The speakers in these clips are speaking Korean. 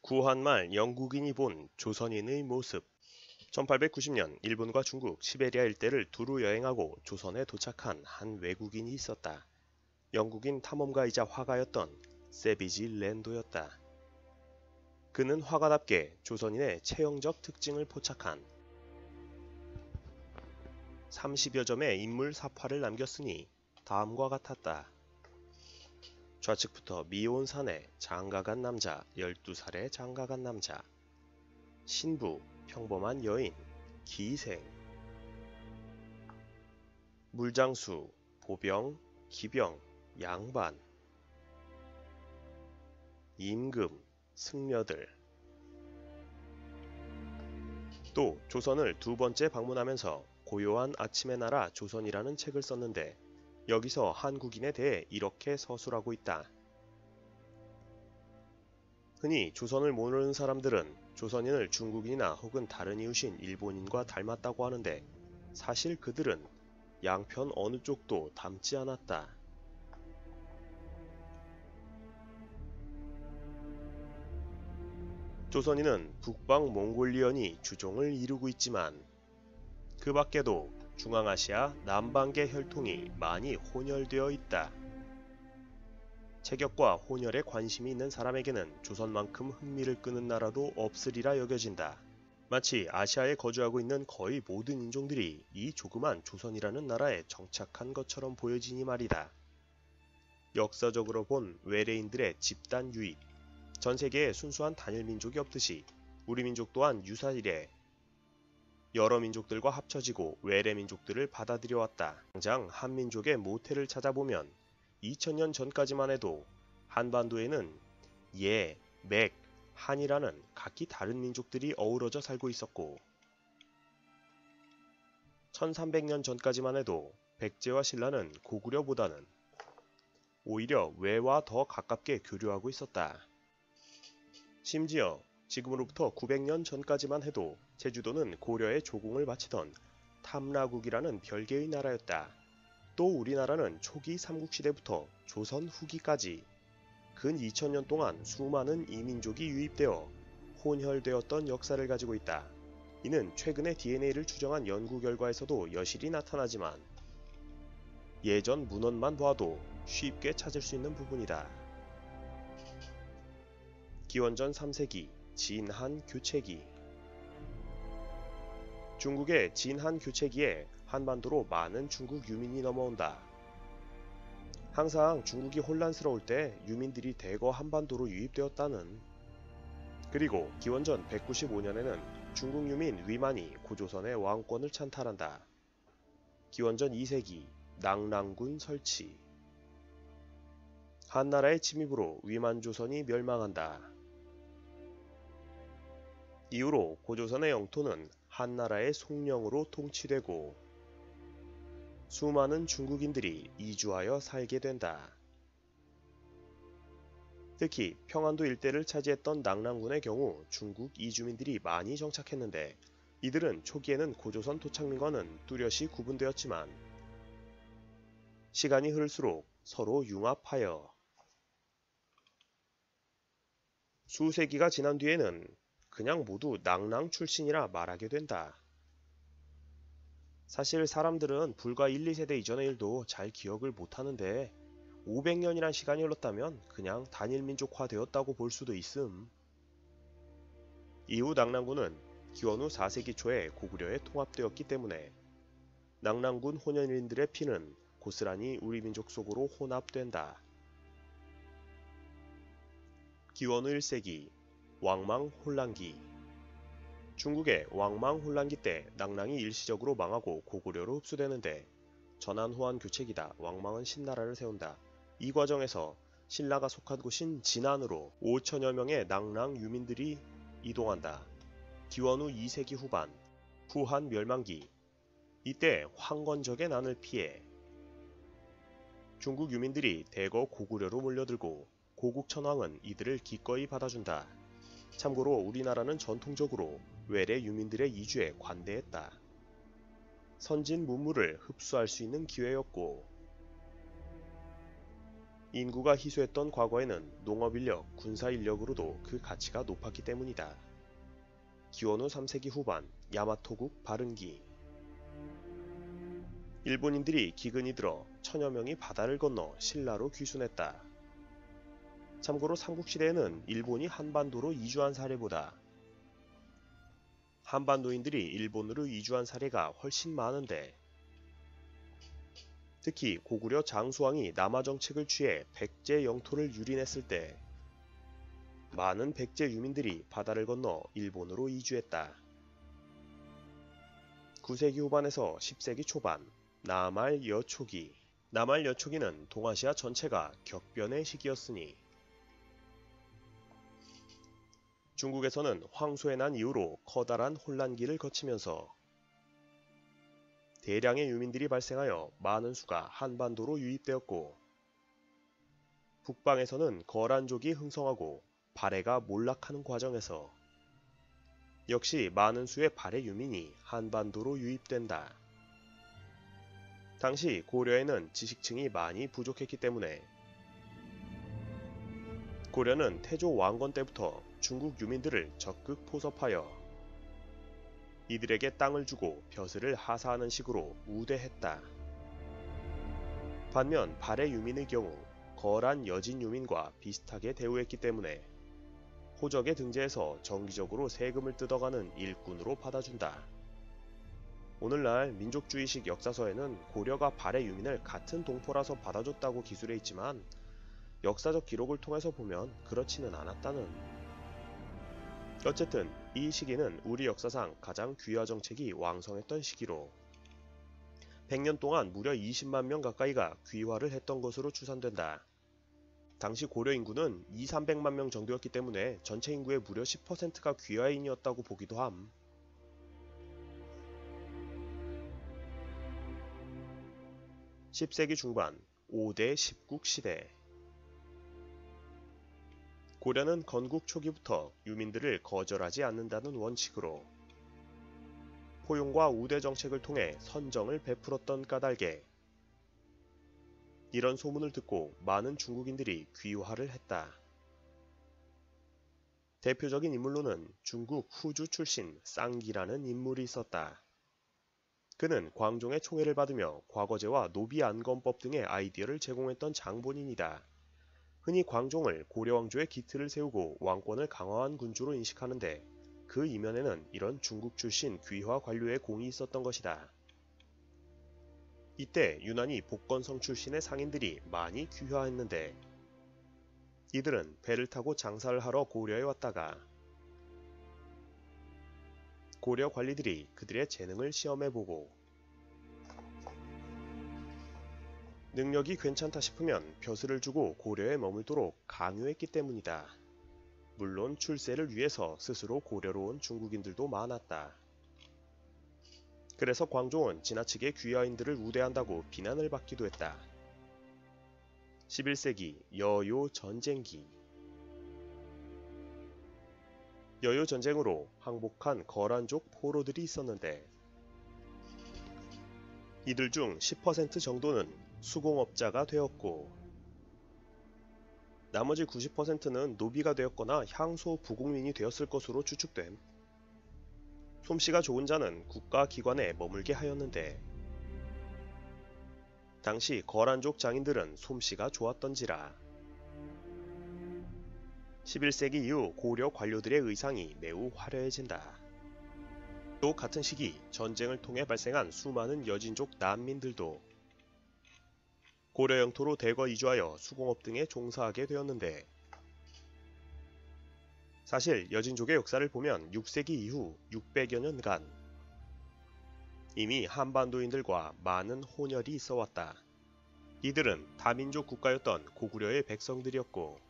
구한말 영국인이 본 조선인의 모습. 1890년 일본과 중국 시베리아 일대를 두루 여행하고 조선에 도착한 한 외국인이 있었다. 영국인 탐험가이자 화가였던 세비지 랜도였다. 그는 화가답게 조선인의 체형적 특징을 포착한 30여 점의 인물 사파를 남겼으니 다음과 같았다. 좌측부터 미혼 사내 장가간 남자 12살의 장가간 남자, 신부 평범한 여인 기생, 물장수 보병 기병 양반, 임금 승려들. 또 조선을 두 번째 방문하면서 고요한 아침의 나라 조선이라는 책을 썼는데 여기서 한국인에 대해 이렇게 서술하고 있다. 흔히 조선을 모르는 사람들은 조선인을 중국인이나 혹은 다른 이웃인 일본인과 닮았다고 하는데 사실 그들은 양편 어느 쪽도 닮지 않았다. 조선인은 북방 몽골리언이 주종을 이루고 있지만 그 밖에도 중앙아시아 남방계 혈통이 많이 혼혈되어 있다. 체격과 혼혈에 관심이 있는 사람에게는 조선만큼 흥미를 끄는 나라도 없으리라 여겨진다. 마치 아시아에 거주하고 있는 거의 모든 인종들이 이 조그만 조선이라는 나라에 정착한 것처럼 보여지니 말이다. 역사적으로 본 외래인들의 집단 유입, 전 세계에 순수한 단일 민족이 없듯이 우리 민족 또한 유사일에 여러 민족들과 합쳐지고 외래 민족들을 받아들여 왔다. 당장 한민족의 모태를 찾아보면 2000년 전까지만 해도 한반도에는 예, 맥, 한이라는 각기 다른 민족들이 어우러져 살고 있었고 1300년 전까지만 해도 백제와 신라는 고구려보다는 오히려 외와 더 가깝게 교류하고 있었다. 심지어 지금으로부터 900년 전까지만 해도 제주도는 고려의 조공을 바치던 탐라국이라는 별개의 나라였다. 또 우리나라는 초기 삼국시대부터 조선 후기까지 근 2000년 동안 수많은 이민족이 유입되어 혼혈되었던 역사를 가지고 있다. 이는 최근의 DNA를 추정한 연구 결과에서도 여실히 나타나지만 예전 문헌만 봐도 쉽게 찾을 수 있는 부분이다. 기원전 3세기 진한 교체기. 중국의 진한 교체기에 한반도로 많은 중국 유민이 넘어온다. 항상 중국이 혼란스러울 때 유민들이 대거 한반도로 유입되었다는. 그리고 기원전 195년에는 중국 유민 위만이 고조선의 왕권을 찬탈한다. 기원전 2세기 낭랑군 설치. 한나라의 침입으로 위만조선이 멸망한다. 이후로 고조선의 영토는 한나라의 속령으로 통치되고 수많은 중국인들이 이주하여 살게 된다. 특히 평안도 일대를 차지했던 낭랑군의 경우 중국 이주민들이 많이 정착했는데 이들은 초기에는 고조선 토착민과는 뚜렷이 구분되었지만 시간이 흐를수록 서로 융합하여 수세기가 지난 뒤에는 그냥 모두 낭랑 출신이라 말하게 된다. 사실 사람들은 불과 1, 2세대 이전의 일도 잘 기억을 못하는데 500년이란 시간이 흘렀다면 그냥 단일민족화 되었다고 볼 수도 있음. 이후 낭랑군은 기원 후 4세기 초에 고구려에 통합되었기 때문에 낭랑군 혼혈인들의 피는 고스란히 우리 민족 속으로 혼합된다. 기원 후 1세기 왕망 혼란기. 중국의 왕망 혼란기 때 낭랑이 일시적으로 망하고 고구려로 흡수되는데 전한후한 교체기다 왕망은 신나라를 세운다. 이 과정에서 신라가 속한 곳인 진안으로 5천여 명의 낭랑 유민들이 이동한다. 기원 후 2세기 후반 후한 멸망기. 이때 황건적의 난을 피해 중국 유민들이 대거 고구려로 몰려들고 고국천왕은 이들을 기꺼이 받아준다. 참고로 우리나라는 전통적으로 외래 유민들의 이주에 관대했다. 선진 문물을 흡수할 수 있는 기회였고 인구가 희소했던 과거에는 농업인력, 군사인력으로도 그 가치가 높았기 때문이다. 기원 후 3세기 후반 야마토국 발흥기. 일본인들이 기근이 들어 천여 명이 바다를 건너 신라로 귀순했다. 참고로 삼국시대에는 일본이 한반도로 이주한 사례보다 한반도인들이 일본으로 이주한 사례가 훨씬 많은데, 특히 고구려 장수왕이 남하 정책을 취해 백제 영토를 유린했을 때 많은 백제 유민들이 바다를 건너 일본으로 이주했다. 9세기 후반에서 10세기 초반 남할 여초기. 남할 여초기는 동아시아 전체가 격변의 시기였으니 중국에서는 황소의 난 이후로 커다란 혼란기를 거치면서 대량의 유민들이 발생하여 많은 수가 한반도로 유입되었고, 북방에서는 거란족이 흥성하고 발해가 몰락하는 과정에서 역시 많은 수의 발해 유민이 한반도로 유입된다. 당시 고려에는 지식층이 많이 부족했기 때문에 고려는 태조 왕건 때부터 중국 유민들을 적극 포섭하여 이들에게 땅을 주고 벼슬을 하사하는 식으로 우대했다. 반면 발해 유민의 경우 거란 여진 유민과 비슷하게 대우했기 때문에 호적에 등재해서 정기적으로 세금을 뜯어가는 일꾼으로 받아준다. 오늘날 민족주의식 역사서에는 고려가 발해 유민을 같은 동포라서 받아줬다고 기술해 있지만 역사적 기록을 통해서 보면 그렇지는 않았다는. 어쨌든 이 시기는 우리 역사상 가장 귀화 정책이 왕성했던 시기로 100년 동안 무려 20만 명 가까이가 귀화를 했던 것으로 추산된다. 당시 고려 인구는 200~300만 명 정도였기 때문에 전체 인구의 무려 10%가 귀화인이었다고 보기도 함. (10세기) 중반 5대 십국 시대. 고려는 건국 초기부터 유민들을 거절하지 않는다는 원칙으로 포용과 우대 정책을 통해 선정을 베풀었던 까닭에 이런 소문을 듣고 많은 중국인들이 귀화를 했다. 대표적인 인물로는 중국 후주 출신 쌍기라는 인물이 있었다. 그는 광종의 총애를 받으며 과거제와 노비 안건법 등의 아이디어를 제공했던 장본인이다. 흔히 광종을 고려왕조의 기틀을 세우고 왕권을 강화한 군주로 인식하는데 그 이면에는 이런 중국 출신 귀화 관료의 공이 있었던 것이다. 이때 유난히 복건성 출신의 상인들이 많이 귀화했는데 이들은 배를 타고 장사를 하러 고려에 왔다가 고려 관리들이 그들의 재능을 시험해보고 능력이 괜찮다 싶으면 벼슬을 주고 고려에 머물도록 강요했기 때문이다. 물론 출세를 위해서 스스로 고려로 온 중국인들도 많았다. 그래서 광종은 지나치게 귀화인들을 우대한다고 비난을 받기도 했다. 11세기 여요 전쟁기. 여요 전쟁으로 항복한 거란족 포로들이 있었는데 이들 중 10% 정도는 수공업자가 되었고 나머지 90%는 노비가 되었거나 향소 부국민이 되었을 것으로 추측됨. 솜씨가 좋은 자는 국가기관에 머물게 하였는데 당시 거란족 장인들은 솜씨가 좋았던지라 11세기 이후 고려 관료들의 의상이 매우 화려해진다. 또 같은 시기 전쟁을 통해 발생한 수많은 여진족 난민들도 고려 영토로 대거 이주하여 수공업 등에 종사하게 되었는데 사실 여진족의 역사를 보면 6세기 이후 600여 년간 이미 한반도인들과 많은 혼혈이 있어 왔다. 이들은 다민족 국가였던 고구려의 백성들이었고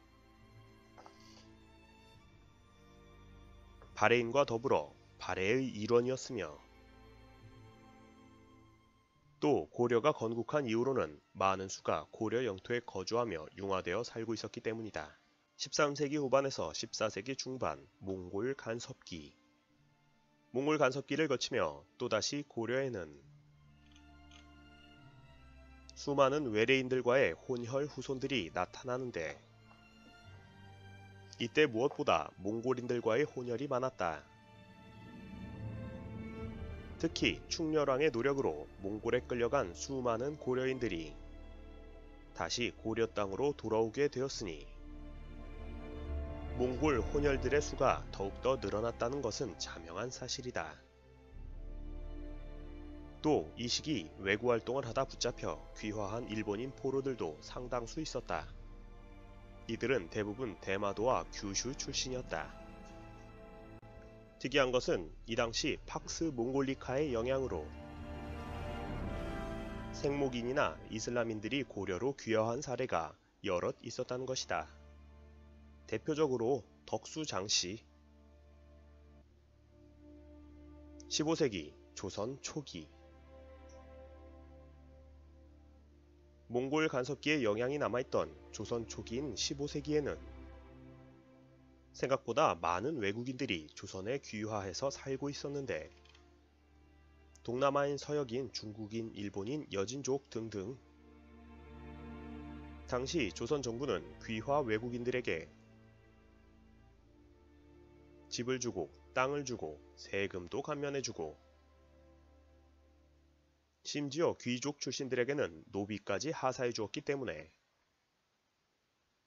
발해인과 더불어 발해의 일원이었으며 또 고려가 건국한 이후로는 많은 수가 고려 영토에 거주하며 융화되어 살고 있었기 때문이다. 13세기 후반에서 14세기 중반 몽골 간섭기. 몽골 간섭기를 거치며 또다시 고려에는 수많은 외래인들과의 혼혈 후손들이 나타나는데 이때 무엇보다 몽골인들과의 혼혈이 많았다. 특히 충렬왕의 노력으로 몽골에 끌려간 수많은 고려인들이 다시 고려 땅으로 돌아오게 되었으니 몽골 혼혈들의 수가 더욱더 늘어났다는 것은 자명한 사실이다. 또 이 시기 외구 활동을 하다 붙잡혀 귀화한 일본인 포로들도 상당수 있었다. 이들은 대부분 대마도와 규슈 출신이었다. 특이한 것은 이 당시 팍스 몽골리카의 영향으로 생목인이나 이슬람인들이 고려로 귀화한 사례가 여럿 있었다는 것이다. 대표적으로 덕수 장씨, 15세기 조선 초기 몽골 간섭기의 영향이 남아있던 조선 초기인 15세기에는 생각보다 많은 외국인들이 조선에 귀화해서 살고 있었는데 동남아인 서역인 중국인, 일본인, 여진족 등등 당시 조선 정부는 귀화 외국인들에게 집을 주고 땅을 주고 세금도 감면해주고 심지어 귀족 출신들에게는 노비까지 하사해 주었기 때문에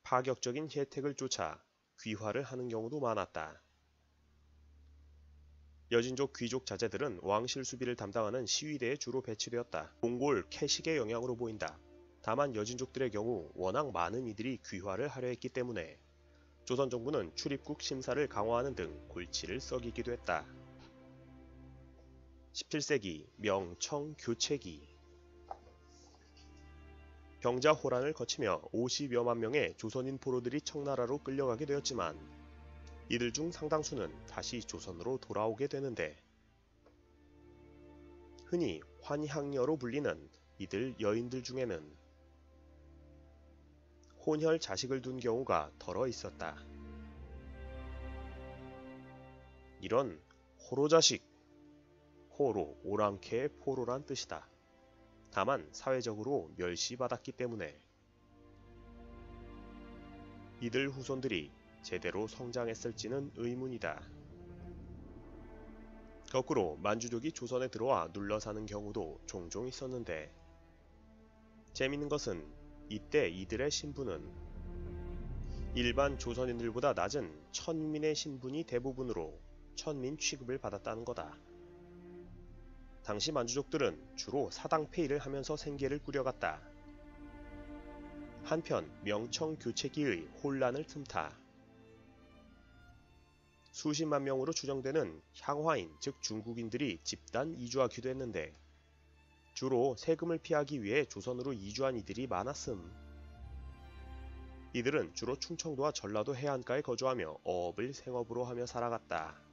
파격적인 혜택을 쫓아 귀화를 하는 경우도 많았다. 여진족 귀족 자제들은 왕실 수비를 담당하는 시위대에 주로 배치되었다. 몽골 캐식의 영향으로 보인다. 다만 여진족들의 경우 워낙 많은 이들이 귀화를 하려 했기 때문에 조선 정부는 출입국 심사를 강화하는 등 골치를 썩이기도 했다. 17세기 명청 교체기 병자 호란을 거치며 50여만 명의 조선인 포로들이 청나라로 끌려가게 되었지만 이들 중 상당수는 다시 조선으로 돌아오게 되는데 흔히 환향녀로 불리는 이들 여인들 중에는 혼혈 자식을 둔 경우가 덜어 있었다. 이런 호로자식, 호로, 오랑캐의 포로란 뜻이다. 다만 사회적으로 멸시받았기 때문에 이들 후손들이 제대로 성장했을지는 의문이다. 거꾸로 만주족이 조선에 들어와 눌러 사는 경우도 종종 있었는데 재밌는 것은 이때 이들의 신분은 일반 조선인들보다 낮은 천민의 신분이 대부분으로 천민 취급을 받았다는 거다. 당시 만주족들은 주로 사당페이를 하면서 생계를 꾸려갔다. 한편 명청 교체기의 혼란을 틈타 수십만 명으로 추정되는 향화인 즉 중국인들이 집단 이주하기도 했는데 주로 세금을 피하기 위해 조선으로 이주한 이들이 많았음. 이들은 주로 충청도와 전라도 해안가에 거주하며 어업을 생업으로 하며 살아갔다.